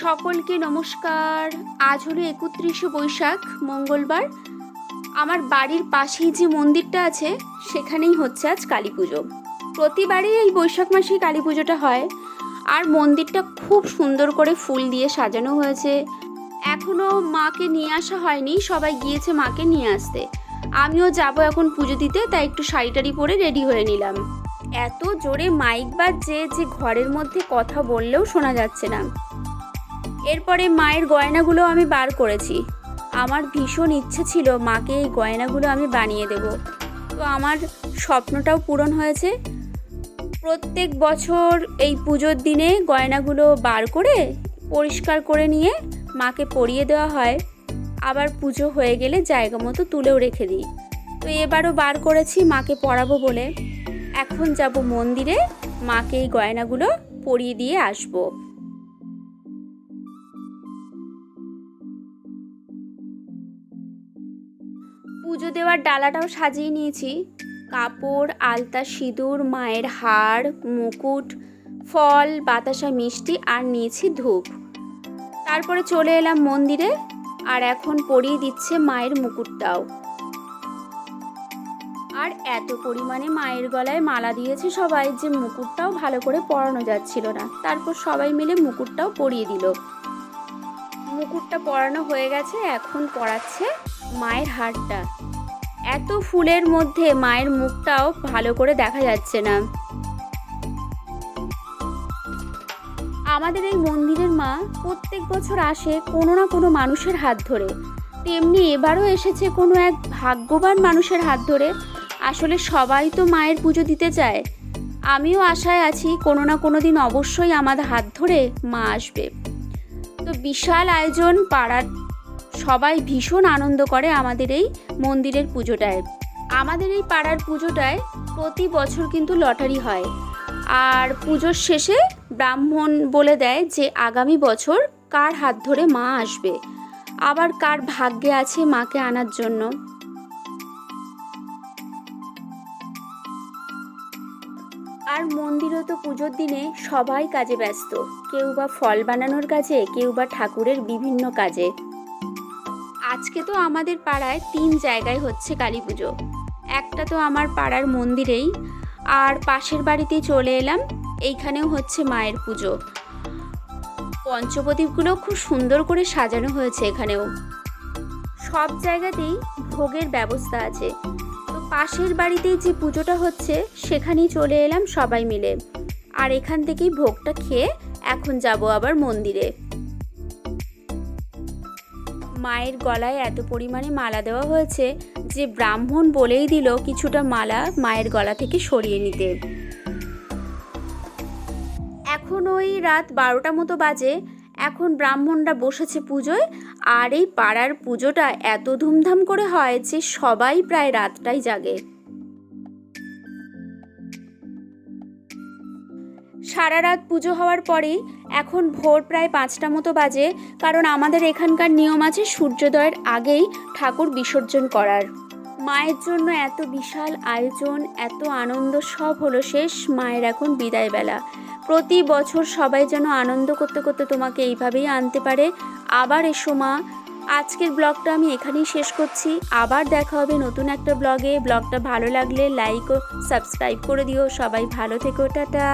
সকলকে নমস্কার। আজ হলো 31শে বৈশাখ, মঙ্গলবার। আমার বাড়ির পাশেই যে মন্দিরটা আছে সেখানেই হচ্ছে আজ কালী পুজো। প্রতিবারই এই বৈশাখ মাসেই কালী পুজোটা হয়। আর মন্দিরটা খুব সুন্দর করে ফুল দিয়ে সাজানো হয়েছে। এখনও মাকে নিয়ে আসা হয়নি, সবাই গিয়েছে মাকে নিয়ে আসতে। আমিও যাব এখন পুজো দিতে, তাই একটু শাড়ি টাড়ি পরে রেডি হয়ে নিলাম। এত জোরে মাইক বাজছে যে ঘরের মধ্যে কথা বললেও শোনা যাচ্ছে না। এরপরে মায়ের গয়নাগুলো আমি বার করেছি। আমার ভীষণ ইচ্ছে ছিল মাকে এই গয়নাগুলো আমি বানিয়ে দেব। তো আমার স্বপ্নটাও পূরণ হয়েছে। প্রত্যেক বছর এই পুজোর দিনে গয়নাগুলো বার করে পরিষ্কার করে নিয়ে মাকে পরিয়ে দেওয়া হয়। আবার পুজো হয়ে গেলে জায়গা মতো তুলেও রেখে দিই। তো এবারও বার করেছি মাকে পরাবো বলে। এখন যাব মন্দিরে, মাকে এই গয়নাগুলো পরিয়ে দিয়ে আসবো। পুজো দেওয়ার ডালাটাও সাজিয়ে নিয়েছি। কাপড়, আলতা, সিঁদুর, মায়ের হার, মুকুট, ফল, বাতাসা, মিষ্টি আর নিয়েছি ধূপ। তারপরে চলে এলাম মন্দিরে, আর এখন পরিয়ে দিচ্ছে মায়ের মুকুটটাও। আর এত পরিমাণে মায়ের গলায় মালা দিয়েছে সবাই যে মুকুটটাও ভালো করে পরানো যাচ্ছিল না। তারপর সবাই মিলে মুকুটটাও পরিয়ে দিল। মুকুটটা পরানো হয়ে গেছে, এখন পরাচ্ছে মায়ের হারটা। এত ফুলের মধ্যে মায়ের মুখটাও ভালো করে দেখা যাচ্ছে না। আমাদের এই মন্দিরের মা প্রত্যেক বছর আসে কোনো না কোনো মানুষের হাত ধরে, তেমনি এবারও এসেছে কোনো এক ভাগ্যবান মানুষের হাত ধরে। আসলে সবাই তো মায়ের পুজো দিতে চায়। আমিও আশায় আছি কোনো না কোনো দিন অবশ্যই আমাদের হাত ধরে মা আসবে। তো বিশাল আয়োজন, পাড়ার সবাই ভীষণ আনন্দ করে আমাদের এই মন্দিরের পুজোটায়। আমাদের এই পাড়ার পুজোটায় প্রতি বছর কিন্তু লটারি হয়। আর পুজোর শেষে ব্রাহ্মণ বলে দেয় যে আগামী বছর কার হাত ধরে মা আসবে, আবার কার ভাগ্যে আছে মাকে আনার জন্য। আর মন্দিরে তো পুজোর দিনে সবাই কাজে ব্যস্ত, কেউ বা ফল বানানোর কাজে, কেউ বা ঠাকুরের বিভিন্ন কাজে। আজকে তো আমাদের পাড়ায় 3 জায়গায় হচ্ছে কালী পুজো। একটা তো আমার পাড়ার মন্দিরেই, আর পাশের বাড়িতেই চলে এলাম, এইখানেও হচ্ছে মায়ের পুজো। পঞ্চপ্রদীপগুলো খুব সুন্দর করে সাজানো হয়েছে এখানেও। সব জায়গাতেই ভোগের ব্যবস্থা আছে। তো পাশের বাড়িতেই যে পুজোটা হচ্ছে সেখানেই চলে এলাম সবাই মিলে। আর এখান থেকেই ভোগটা খেয়ে এখন যাব আবার মন্দিরে। মায়ের গলায় এত পরিমাণে মালা দেওয়া হয়েছে যে ব্রাহ্মণ বলেই দিল কিছুটা মালা মায়ের গলা থেকে সরিয়ে নিতে। এখন ওই রাত 12টা মতো বাজে। এখন ব্রাহ্মণরা বসেছে পুজোয়। আর এই পাড়ার পুজোটা এত ধুমধাম করে হয় যে সবাই প্রায় রাতটাই জাগে। সারা রাত পুজো হওয়ার পরেই এখন ভোর প্রায় 5টা মতো বাজে। কারণ আমাদের এখানকার নিয়ম আছে সূর্যোদয়ের আগেই ঠাকুর বিসর্জন করার। মায়ের জন্য এত বিশাল আয়োজন, এত আনন্দ, সব হলো শেষ। মায়ের এখন বিদায় বেলা। প্রতি বছর সবাই যেন আনন্দ করতে করতে তোমাকে এইভাবেই আনতে পারে। আবার এসো মা। আজকের ব্লগটা আমি এখানেই শেষ করছি। আবার দেখা হবে নতুন একটা ব্লগে। ব্লগটা ভালো লাগলে লাইক ও সাবস্ক্রাইব করে দিও। সবাই ভালো থেকো, টাটা।